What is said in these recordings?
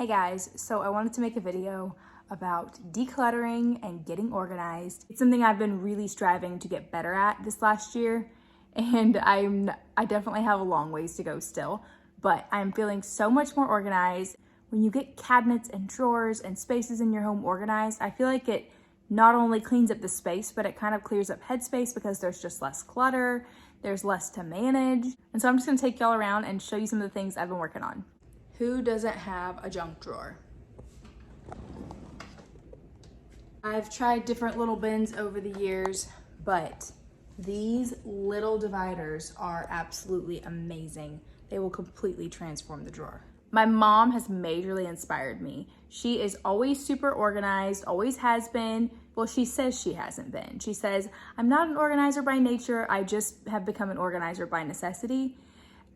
Hey guys, so I wanted to make a video about decluttering and getting organized. It's something I've been really striving to get better at this last year, and I definitely have a long ways to go still, but I'm feeling so much more organized. When you get cabinets and drawers and spaces in your home organized, I feel like it not only cleans up the space, but it kind of clears up headspace because there's just less clutter, there's less to manage. And so I'm just gonna take y'all around and show you some of the things I've been working on. Who doesn't have a junk drawer? I've tried different little bins over the years, but these little dividers are absolutely amazing. They will completely transform the drawer. My mom has majorly inspired me. She is always super organized, always has been. Well, she says she hasn't been. She says, I'm not an organizer by nature, I just have become an organizer by necessity.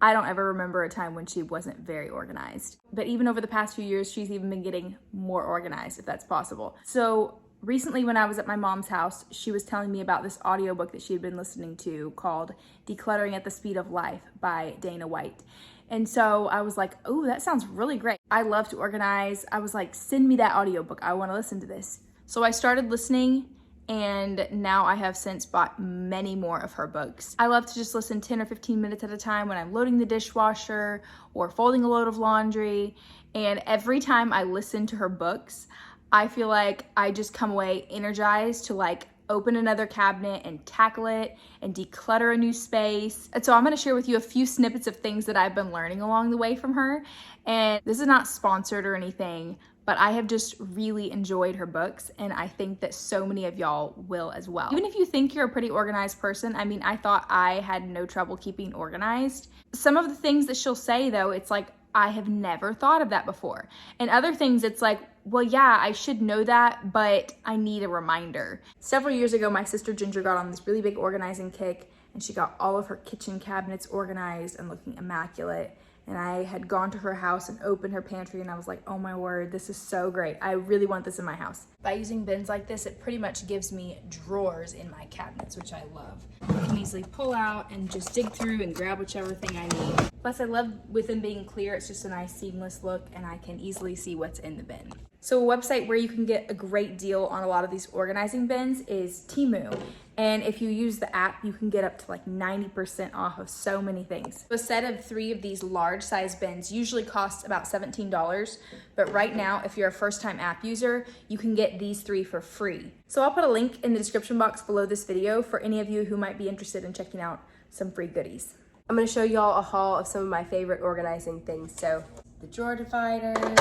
I don't ever remember a time when she wasn't very organized. But even over the past few years, she's even been getting more organized, if that's possible. So recently when I was at my mom's house, she was telling me about this audiobook that she had been listening to called Decluttering at the Speed of Life by Dana White. And so I was like, oh, that sounds really great. I love to organize. I was like, send me that audiobook. I want to listen to this. So I started listening, and now I have since bought many more of her books. I love to just listen 10 or 15 minutes at a time when I'm loading the dishwasher or folding a load of laundry. And every time I listen to her books, I feel like I just come away energized to like open another cabinet and tackle it and declutter a new space. And so I'm gonna share with you a few snippets of things that I've been learning along the way from her. And this is not sponsored or anything, but I have just really enjoyed her books, and I think that so many of y'all will as well. Even if you think you're a pretty organized person, I mean, I thought I had no trouble keeping organized. Some of the things that she'll say though, it's like, I have never thought of that before. And other things, it's like, well, yeah, I should know that, but I need a reminder. Several years ago, my sister Ginger got on this really big organizing kick, and she got all of her kitchen cabinets organized and looking immaculate. And I had gone to her house and opened her pantry, and I was like, oh my word, this is so great. I really want this in my house. By using bins like this, it pretty much gives me drawers in my cabinets, which I love. I can easily pull out and just dig through and grab whichever thing I need. Plus I love with them being clear, it's just a nice seamless look, and I can easily see what's in the bin. So a website where you can get a great deal on a lot of these organizing bins is Temu. And if you use the app, you can get up to like 90% off of so many things. A set of 3 of these large size bins usually costs about $17. But right now, if you're a first-time app user, you can get these 3 for free. So I'll put a link in the description box below this video for any of you who might be interested in checking out some free goodies. I'm gonna show y'all a haul of some of my favorite organizing things. So the drawer dividers,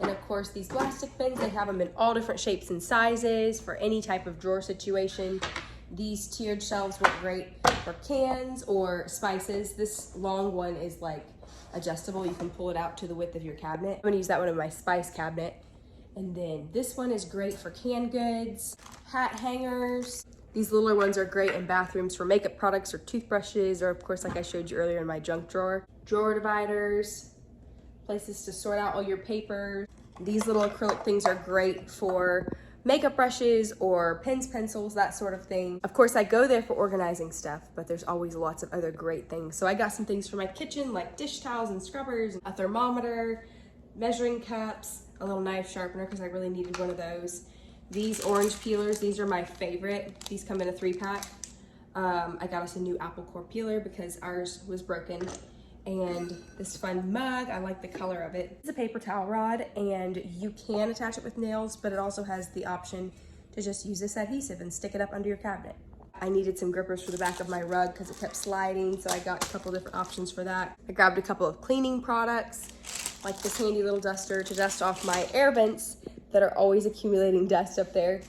and of course these plastic bins, they have them in all different shapes and sizes for any type of drawer situation. These tiered shelves work great for cans or spices. This long one is like adjustable. You can pull it out to the width of your cabinet. I'm gonna use that one in my spice cabinet. And then this one is great for canned goods, hat hangers. These littler ones are great in bathrooms for makeup products or toothbrushes, or of course, like I showed you earlier in my junk drawer. Drawer dividers, places to sort out all your papers. These little acrylic things are great for makeup brushes or pens, pencils, that sort of thing. Of course, I go there for organizing stuff, but there's always lots of other great things. So I got some things for my kitchen, like dish towels and scrubbers, a thermometer, measuring cups, a little knife sharpener, because I really needed one of those. These orange peelers, these are my favorite. These come in a 3-pack. I got us a new apple core peeler because ours was broken. And this fun mug, I like the color of it. It's a paper towel rod, and you can attach it with nails, but it also has the option to just use this adhesive and stick it up under your cabinet. I needed some grippers for the back of my rug because it kept sliding, so I got a couple different options for that. I grabbed a couple of cleaning products, like this handy little duster to dust off my air vents that are always accumulating dust up there.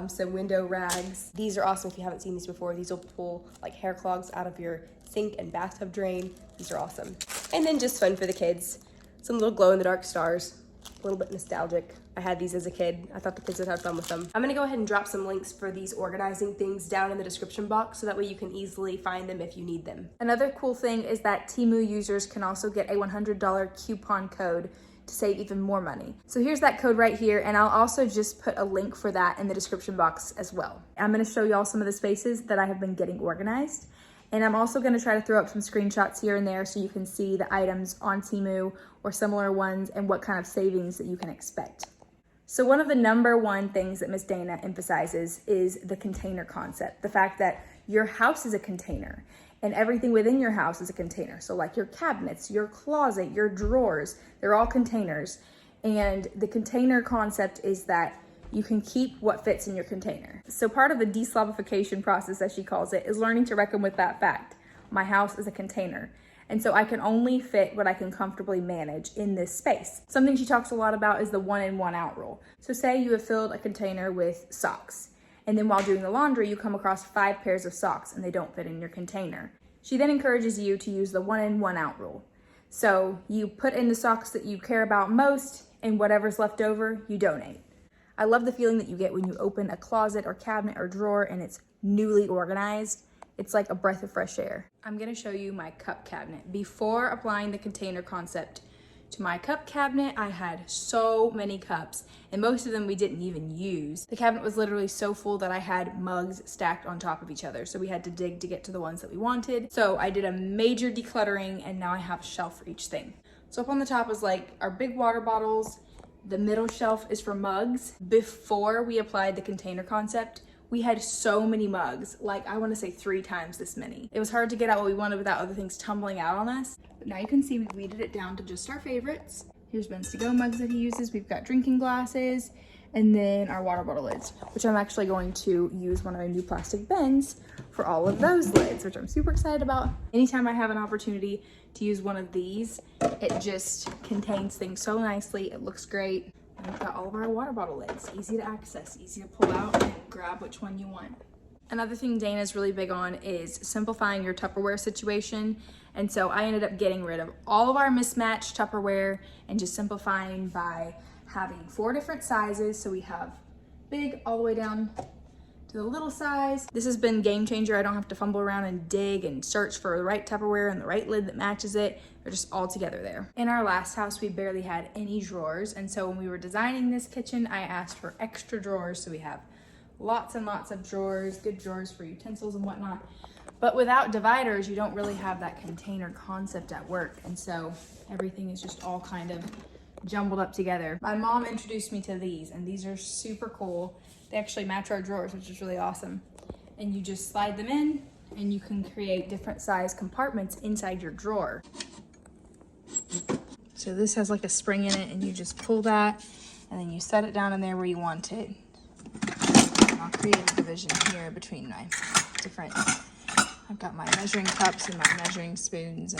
Some window rags. These are awesome if you haven't seen these before. These will pull like hair clogs out of your sink and bathtub drain. These are awesome. And then just fun for the kids. Some little glow-in-the-dark stars. A little bit nostalgic. I had these as a kid. I thought the kids would have fun with them. I'm gonna go ahead and drop some links for these organizing things down in the description box so that way you can easily find them if you need them. Another cool thing is that Temu users can also get a $100 coupon code to save even more money. So here's that code right here, and I'll also just put a link for that in the description box as well. I'm gonna show y'all some of the spaces that I have been getting organized. And I'm also gonna try to throw up some screenshots here and there so you can see the items on Temu or similar ones and what kind of savings that you can expect. So one of the number one things that Miss Dana emphasizes is the container concept. The fact that your house is a container and everything within your house is a container. So like your cabinets, your closet, your drawers, they're all containers. And the container concept is that you can keep what fits in your container. So part of the deslobification process, as she calls it, is learning to reckon with that fact. My house is a container. And so I can only fit what I can comfortably manage in this space. Something she talks a lot about is the 1 in 1 out rule. So say you have filled a container with socks, and then while doing the laundry, you come across 5 pairs of socks and they don't fit in your container. She then encourages you to use the 1 in 1 out rule. So you put in the socks that you care about most, and whatever's left over, you donate. I love the feeling that you get when you open a closet or cabinet or drawer and it's newly organized. It's like a breath of fresh air. I'm gonna show you my cup cabinet. Before applying the container concept to my cup cabinet, I had so many cups, and most of them we didn't even use. The cabinet was literally so full that I had mugs stacked on top of each other, so we had to dig to get to the ones that we wanted. So I did a major decluttering, and now I have a shelf for each thing. So up on the top is like our big water bottles. The middle shelf is for mugs. Before we applied the container concept, we had so many mugs, like I wanna say 3 times this many. It was hard to get out what we wanted without other things tumbling out on us. But now you can see we weeded it down to just our favorites. Here's Ben's to-go mugs that he uses. We've got drinking glasses, and then our water bottle lids, which I'm actually going to use one of our new plastic bins for all of those lids, which I'm super excited about. Anytime I have an opportunity to use one of these, it just contains things so nicely. It looks great. And we've got all of our water bottle lids, easy to access, easy to pull out and grab which one you want. Another thing Dana's really big on is simplifying your Tupperware situation. And so I ended up getting rid of all of our mismatched Tupperware and just simplifying by having 4 different sizes. So we have big all the way down to the little size. This has been game changer. I don't have to fumble around and dig and search for the right Tupperware and the right lid that matches it. They're just all together there. In our last house, we barely had any drawers. And so when we were designing this kitchen, I asked for extra drawers. So we have lots and lots of drawers, good drawers for utensils and whatnot. But without dividers, you don't really have that container concept at work. And so everything is just all kind of jumbled up together. My mom introduced me to these, and these are super cool. They actually match our drawers, which is really awesome. And you just slide them in, and you can create different size compartments inside your drawer. So this has like a spring in it, and you just pull that, and then you set it down in there where you want it. And I'll create a division here between my different, I've got my measuring cups and my measuring spoons,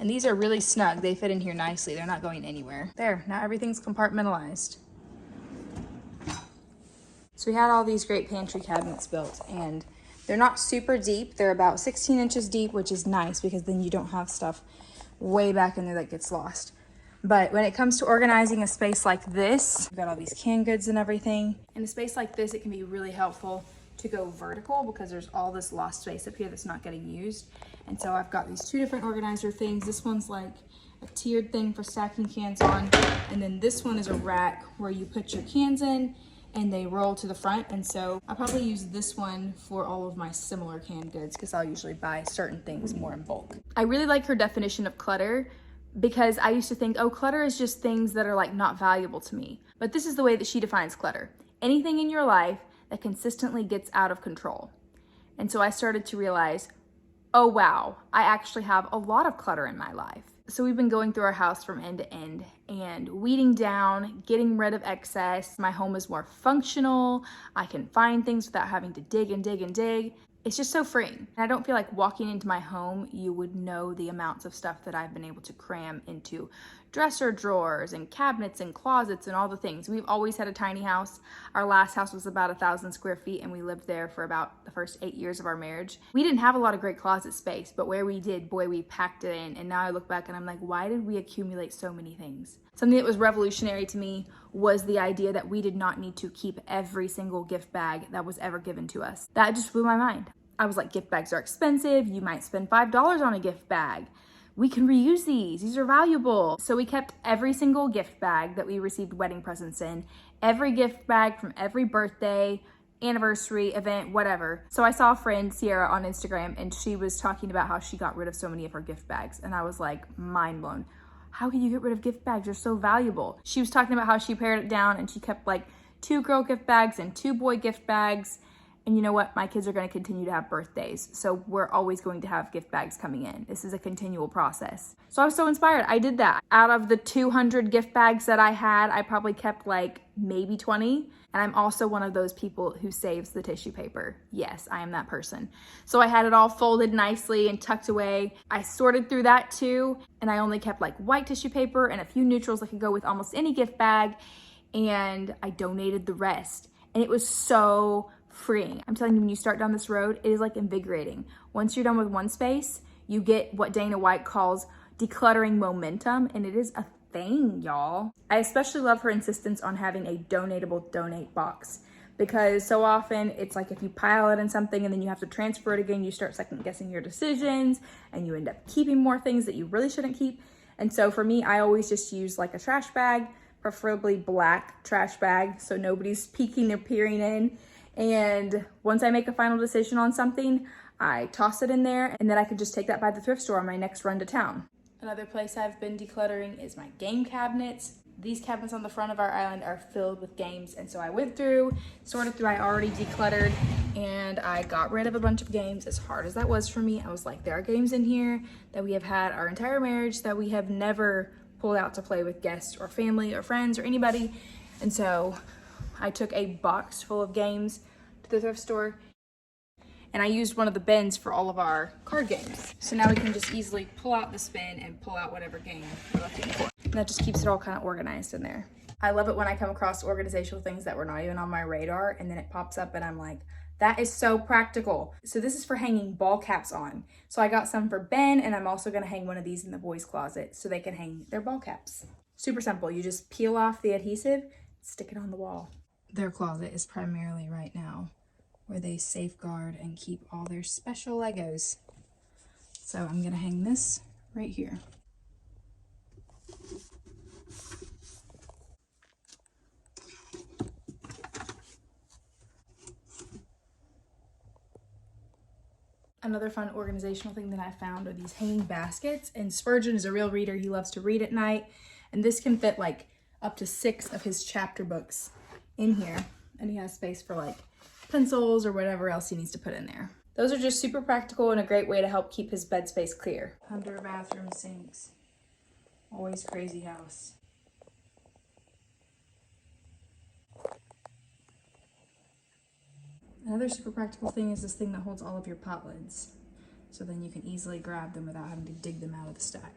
and these are really snug. They fit in here nicely. They're not going anywhere. There, now everything's compartmentalized. So we had all these great pantry cabinets built, and they're not super deep. They're about 16 inches deep, which is nice because then you don't have stuff way back in there that gets lost. But when it comes to organizing a space like this, we've got all these canned goods and everything. In a space like this, it can be really helpful to go vertical because there's all this lost space up here that's not getting used. And so I've got these 2 different organizer things. This one's like a tiered thing for stacking cans on. And then this one is a rack where you put your cans in and they roll to the front. And so I'll probably use this one for all of my similar canned goods because I'll usually buy certain things more in bulk. I really like her definition of clutter because I used to think, oh, clutter is just things that are like not valuable to me. But this is the way that she defines clutter. Anything in your life that consistently gets out of control. And so I started to realize, oh wow, I actually have a lot of clutter in my life. So we've been going through our house from end to end and weeding down, getting rid of excess. My home is more functional. I can find things without having to dig and dig and dig. It's just so freeing. And I don't feel like walking into my home, you would know the amounts of stuff that I've been able to cram into dresser drawers and cabinets and closets and all the things. We've always had a tiny house. Our last house was about 1,000 square feet and we lived there for about the first 8 years of our marriage. We didn't have a lot of great closet space, but where we did, boy, we packed it in. And now I look back and I'm like, why did we accumulate so many things? Something that was revolutionary to me was the idea that we did not need to keep every single gift bag that was ever given to us. That just blew my mind. I was like, gift bags are expensive. You might spend $5 on a gift bag. We can reuse these. These are valuable. So we kept every single gift bag that we received wedding presents in, every gift bag from every birthday, anniversary event, whatever. So I saw a friend, Sierra, on Instagram, and she was talking about how she got rid of so many of her gift bags. And I was like, mind blown. How can you get rid of gift bags? They're so valuable. She was talking about how she pared it down and she kept like 2 girl gift bags and 2 boy gift bags. And you know what? My kids are going to continue to have birthdays. So we're always going to have gift bags coming in. This is a continual process. So I was so inspired. I did that. Out of the 200 gift bags that I had, I probably kept like maybe 20. And I'm also one of those people who saves the tissue paper. Yes, I am that person. So I had it all folded nicely and tucked away. I sorted through that too. And I only kept like white tissue paper and a few neutrals that could go with almost any gift bag. And I donated the rest. And it was so freeing. I'm telling you, when you start down this road, it is like invigorating. Once you're done with one space, you get what Dana White calls decluttering momentum, and it is a thing, y'all. I especially love her insistence on having a donatable donate box, because so often it's like if you pile it in something and then you have to transfer it again, you start second guessing your decisions and you end up keeping more things that you really shouldn't keep. And so for me, I always just use like a trash bag, preferably black trash bag, so nobody's peeking or peering in. And once I make a final decision on something, I toss it in there, and then I can just take that by the thrift store on my next run to town. Another place I've been decluttering is my game cabinets. These cabinets on the front of our island are filled with games, and so I went through, sorted through, I already decluttered, and I got rid of a bunch of games. As hard as that was for me, I was like, there are games in here that we have had our entire marriage that we have never pulled out to play with guests or family or friends or anybody. And so I took a box full of games to the thrift store, and I used one of the bins for all of our card games. So now we can just easily pull out the bin and pull out whatever game we're looking for. And that just keeps it all kind of organized in there. I love it when I come across organizational things that were not even on my radar, and then it pops up and I'm like, that is so practical. So this is for hanging ball caps on. So I got some for Ben, and I'm also gonna hang one of these in the boys' closet so they can hang their ball caps. Super simple. You just peel off the adhesive, stick it on the wall. Their closet is primarily right now where they safeguard and keep all their special Legos. So I'm gonna hang this right here. Another fun organizational thing that I found are these hanging baskets, and Spurgeon is a real reader. He loves to read at night, and this can fit like up to 6 of his chapter books in here, and he has space for like pencils or whatever else he needs to put in there. Those are just super practical and a great way to help keep his bed space clear. Under bathroom sinks. Always crazy house. Another super practical thing is this thing that holds all of your pot lids. So then you can easily grab them without having to dig them out of the stack.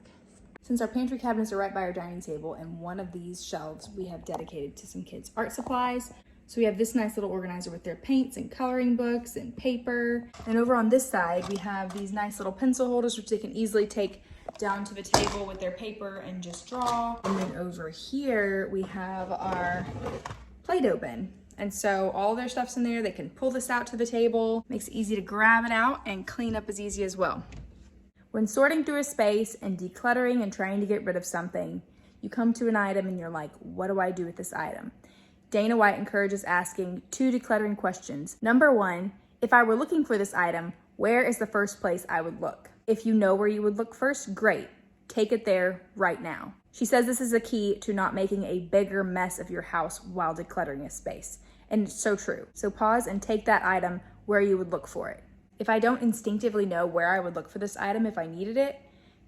Since our pantry cabinets are right by our dining table, and one of these shelves we have dedicated to some kids' art supplies. So we have this nice little organizer with their paints and coloring books and paper. And over on this side, we have these nice little pencil holders, which they can easily take down to the table with their paper and just draw. And then over here, we have our Play-Doh bin. And so all their stuff's in there. They can pull this out to the table. Makes it easy to grab it out, and clean up is easy as well. When sorting through a space and decluttering and trying to get rid of something, you come to an item and you're like, what do I do with this item? Dana White encourages asking 2 decluttering questions. Number 1, if I were looking for this item, where is the first place I would look? If you know where you would look first, great. Take it there right now. She says this is a key to not making a bigger mess of your house while decluttering a space. And it's so true. So pause and take that item where you would look for it. If I don't instinctively know where I would look for this item if I needed it,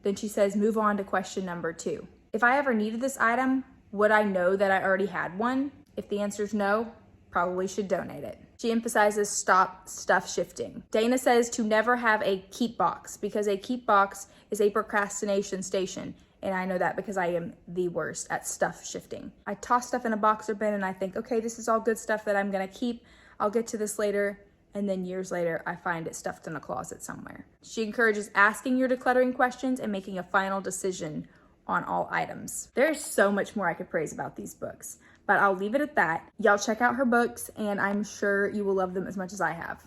then she says move on to question number 2. If I ever needed this item, would I know that I already had one? If the answer is no, probably should donate it. She emphasizes stop stuff shifting. Dana says to never have a keep box, because a keep box is a procrastination station. And I know that because I am the worst at stuff shifting. I toss stuff in a box or bin and I think, okay, this is all good stuff that I'm gonna keep. I'll get to this later. And then years later, I find it stuffed in a closet somewhere. She encourages asking your decluttering questions and making a final decision on all items. There's so much more I could praise about these books, but I'll leave it at that. Y'all check out her books, and I'm sure you will love them as much as I have.